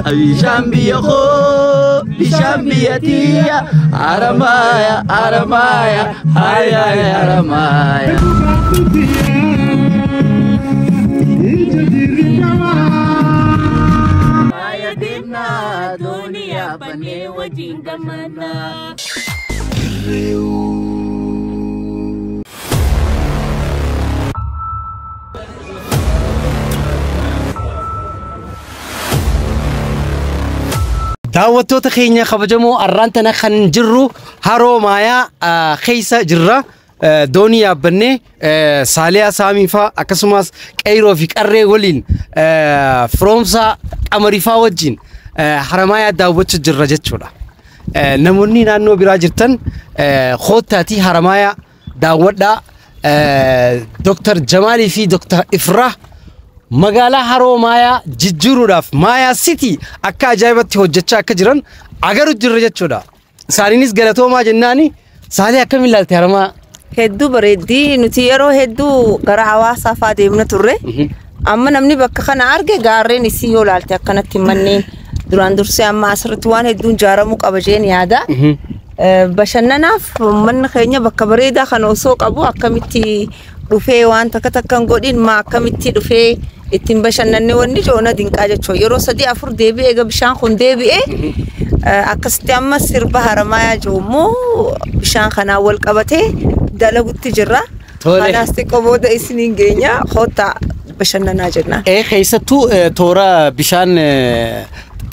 bishaan biyya koo bishaan biyyatiyya Haramaya Haramaya hay hay Haramaya Maya dimna dunia bane wajinga mana daawwattoota keenya kabajamoo arraantana kan jirru Haroomaya keessa jirra doonii yaabbannee Saaliyaa Saamiifaa akkasumas Qeyroo fi Qarree waliin firoomsaa Qamariifaa wajjin Haramaya daawwachuu jirra jechuudha. Namoonni naannoo biraa jirtan koottaatii Haramaya daawwadhaa. Dr. Jamaalii fi Dr. Ifrah magaalaa Haroomaya jijjiiruudhaaf Maya City akka ajaa'ibatti hojjechaa akka jiran agaruu jirra jechuudha. Isaaniinis galatoomaa jennaani Saalee akkamiin ilaalte Haramaya? Hedduu bareeddii nuti yeroo hedduu gara Hawaasaa fa'aa deemna turre. Amma namni bakka kana arge gaarreen isii yoo ilaalte akkanatti manneen duraan dursee amma asirratti waan hedduun ijaaramuu qaba jeen yaada. Bashannanaaf manni keenya bakka bareedaa kan osoo qabu akkamitti dhufee waan takkan godhin ma akkamitti dhufee ittiin bashannanne wanni joona dinqaa jechuudha. Yeroo 3-4 deebi'ee eega bishaan kun deebi'ee akkasitti amma sirba Haramaya joommoo bishaan kanaa wal qabatee dalagutti jirra. Kanaas xiqqoo booda isiniin geenya hoota bashannanaa jenna. Keessattuu toora bishaan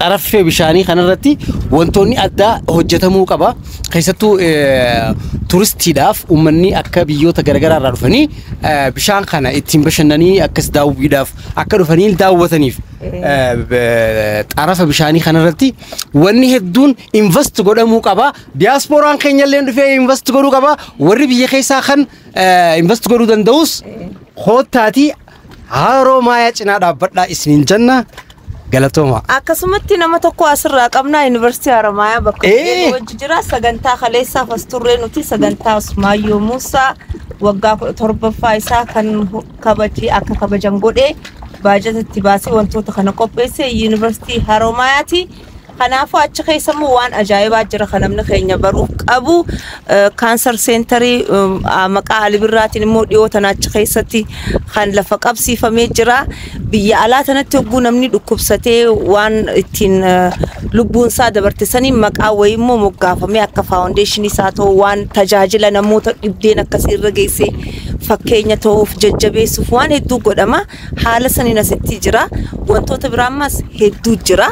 xaraffee bishaanii kanarratti wantoonni addaa hojjetamuu qaba. Keessattuu turistiidhaaf uummanni akka biyyoota garaagaraa irraa dhufanii bishaan kana ittiin bashannanii akkas daawwiidhaaf akka dhufanii daawwataniif xarafa bishaanii kanarratti wanni hedduun invest godhamuu qaba. Diasporaan keenya illee dhufee invest godhuu qaba. Warri biyya keessaa kan invest godhuu danda'us hootaatii Haroomaya cinaa dhaabbadhaa isiniin jenna. Galatooma. Akkasumatti nama tokko asirraa qabna Yuunivarsiitii Haramaya bakka wajji jira sagantaa kaleessaa fasturree nuti sagantaa Usmaayyoo Muusaa waggaa 17ffaa isaa kan akka kabajan godhee baajatatti baasee wantoota kana qopheesse Yuunivarsiitii Haromayaati. Kanaafuu achi keessammoo waan ajaa'ibaa jira kan namni keenya baruu qabu cancer centerii maqaa Alibirraatiin immoo dhiyoota achi keessatti kan lafa qabsiifamee jira. Biyya alaa tanatti hogguu namni dhukkubsatee waan ittiin lubbuun isaa dabartisanii maqaa wayii immoo moggaafamee akka foundation isaa ta'u waan tajaajila namoota dhibdeen akkasii irra geesse fakkeenya ta'uuf jajjabeessuuf waan hedduu godhama. Haala saniin asitti jira. Wantoota biraammas hedduu jira.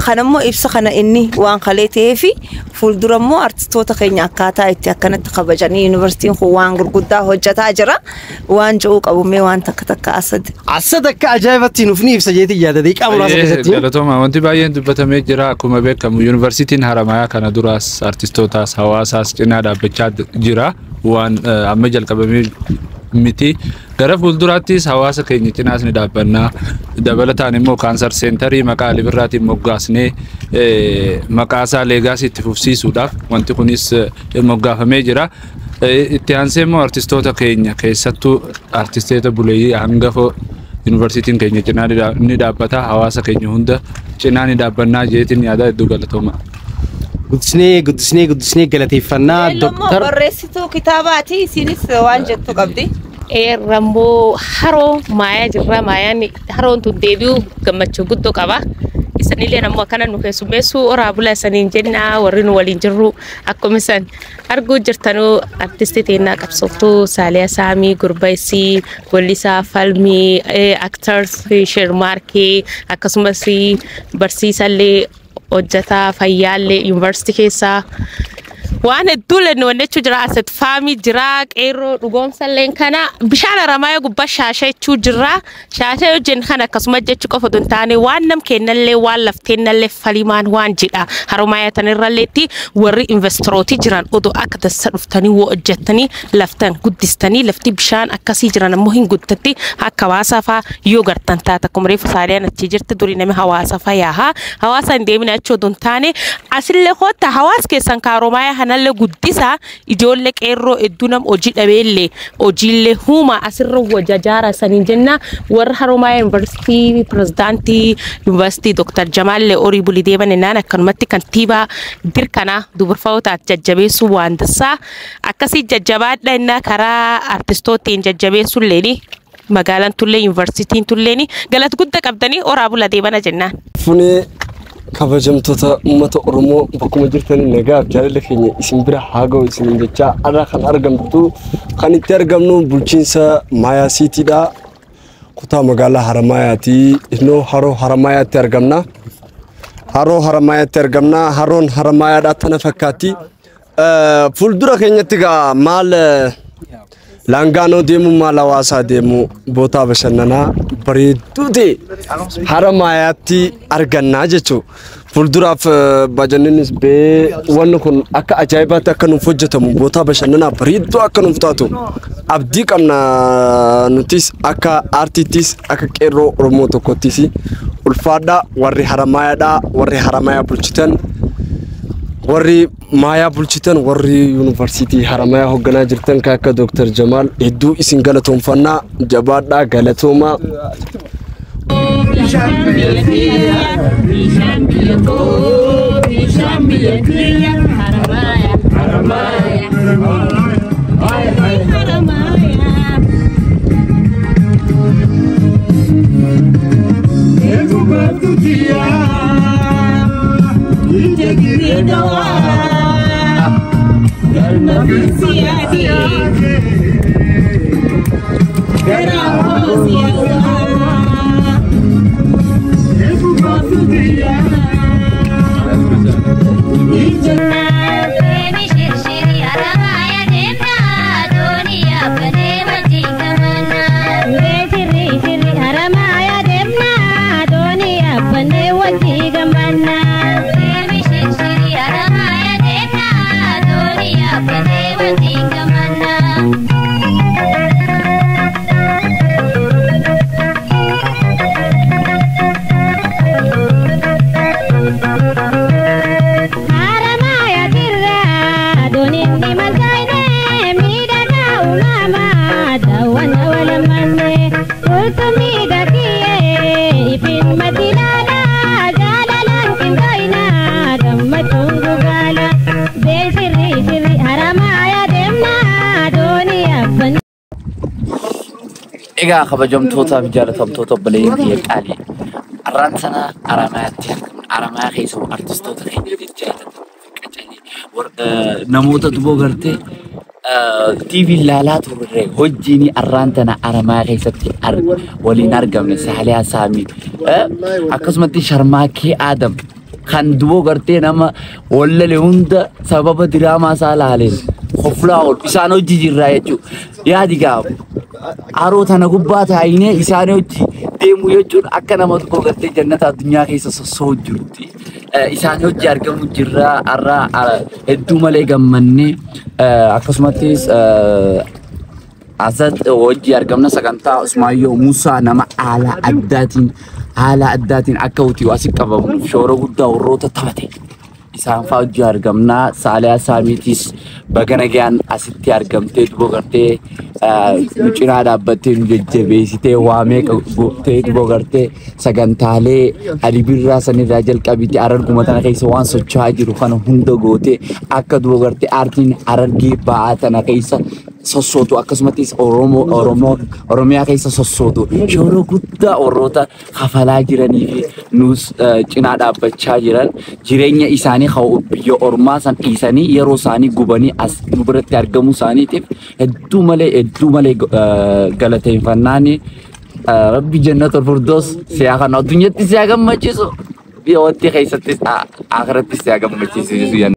Khanammoo ibsa kana inni waan kaleetee fi fuuldurammoo artistoota keenya akkaataa itti akkanatti kabajanii Yuunivarsiitiin kun waan gurguddaa hojjetaa jira. Waan jiru qabumee waan takka asad akka ajaa'ibatti nuuf ni ibsa jeetii yaada daqiiqaa muraasa keessatti. Galatooma wanti baay'een dubbatamee jira akkuma beekamu Yuunivarsiitiin Haramaya kana duraas artistootaas hawaasaas cinaa dhaabbachaa jira waan amma jalqabamee miti. Gara fuulduraattis hawaasa keenya cinaas ni dhaabbannaa dabalataan immoo cancer centerii maqaa Alibirraatiin moggaasnee maqaasaa leegaasii itti fufsiisuudhaaf wanti kunis moggaafamee jira. Itti aansee immoo artistoota keenya keessattuu artistoota buleeyyii hangafoo Yuunivarsiitiin keenya cinaa ni dhaabbata hawaasa keenya hunda cinaa ni dhaabbannaa jeetiin yaada hedduu galatooma. Guddisnee galateeffannaa Dr. Barreessituu kitaabaati isinis waan jettu qabdi. Rambo Haroomaya jirra Mayaan haroon tun deebi'u gammachuu guddoo qaba. Isanillee nammoo akkana nu keessummeessuu oraa bulaa isaniin jennaa warri nu waliin jirru akkuma isan arguu jirtanuu artistii teennaa qabsooftuu Saaliyaa Saamii Gurbaysii Wallisaa Falmii actors Shermaarkee akkasumas barsiisallee hojjetaa fayyaallee Yuunivarsiitii keessaa waan hedduu wannechu jira asset faamii jira qeerroo dhugoomsalleen kana bishaan Haramaya gubbaa shaashachuu jira shaashee hojjen kana akkasuma jechu qofa don taane waan nam kennallee waan lafteennallee falimaan waan jedha Haramaya tanirralleetti warri investorooti jiran odoo akka tassa dhuftanii woo hojjettanii laftan guddistanii lafti bishaan akkasii jiran ammoo hin guddatti akka hawaasaa faa yoo gartan taata akkuma reefu Saaliyaan achi jirti durii namni hawaasaa faa yaahaa hawaasa hin deemine achoo don taane asillee hoota hawaas keessan ka Haramaya kanallee guddisa ijoollee qeerroo hedduunam hojii dhabeellee hojiillee huma asirra wajajaara saniin jenna warra Haromayaa University Presidenti University Dr. Jamaalee Orii Bulii deeman naan akkanumatti kantiibaa dirkana dubarfootaaf jajjabeessuu waan dassaa akkasii jajjabaadha innaa karaa artistootiin jajjabeessulleeni magaalaan tullee yuunivarsiitiin tulleeni galata guddaa qabdanii oraa bula deebana jennaan. Funee kabajamtoota uummata Oromoo bakkuma jirtanii nagaaf jaalala keenya isin bira haa ga'u isin jechaa irraa kan argamtu kan itti argamnu bulchiinsa Maayaa Siitiidha. Kutaa magaalaa Haramayaati. Innoo haroo Haramayaatti argamna. Haroo Haramayaatti argamna. Haroon Haramayaadhaa tana fakkaatti. Fuuldura keenyatti gaa maal Langaanoo deemu maal hawaasaa deemu bootaa bashannanaa bareedduu ta'e Haramayaatti argannaa jechuudha. Fuulduraaf bajjanninnis bee wanni kun akka ajaa'ibaatti akka nuuf hojjetamu bootaa bashannanaa bareedduu akka nuuf taatu abdii qabna nutis akka aartiittis akka qeerroo Oromoo tokkottis ulfaadhaa warri Haramayaadhaa warri Haramayaa bulchitan warri Maayaa bulchitan warri yuunivarsiitii Haramayaa hoogganaa jirtan kan akka Dr. Jamaal hedduu isin galatoomfannaa jabaadhaa galatoomaa. Egaa kabajamtoota fi jaalatamtoota obboleeyyan kiyya qaalii arraan sana Haramayaatti argamna. Haramayaa keessa artistoota keenya jajjabeeffatan namoota duboo gartee TV ilaalaa turre hojiin arraan sana Haramayaa keessatti waliin argamne Saaliyaa Saamii akkasumatti Sharmaakee Adam kan duboo gartee nama wallale hunda sababa diraamaa isaa laaleen qoflaa ol isaan hojii jirraa jechuudha. Yaadi gaafa Aroo tana gubbaa taa'inee isaanii hojii deemu jechuun akka nama tokko gartee jannata addunyaa keessa sossoo jirti. Isaanii hojii argamu jirraa arraa hedduu malee gammannee akkasumattis asat hojii argamna sagantaa Usmaayyoo Muusaa nama haala addaatiin akka utii waasi qabamuuf shoora guddaa warroota taphate. Isaan fa'aa hojii argamna Saaliyaa Saamiitis bagana gaan asitti argamtee duboo gartee cinaa dhaabbattee nu jajjabeessitee waamee gooftee duboo gartee sagantaalee adibirraa sanirraa jalqabite Hararguma tana keessa waan socho'aa jiru kana hunda gootee akka duboo gartee aartiin Harargee ba'aa tana keessa sossootu akkasumattis Oromiyaa keessa sossootu shoora guddaa warroota kafalaa jiranii fi nus cinaa dhaabbachaa jiran jireenya isaanii biyya ormaa san dhiisanii yeroo isaanii gubanii as nu biratti argamu isaaniitiif hedduu malee galateeffannaan Rabbi Jannatul Firdaus siyaa kan addunyatti siyaa gammachiisu biyya watti keessattis akhirattis siyaa gammachiisu.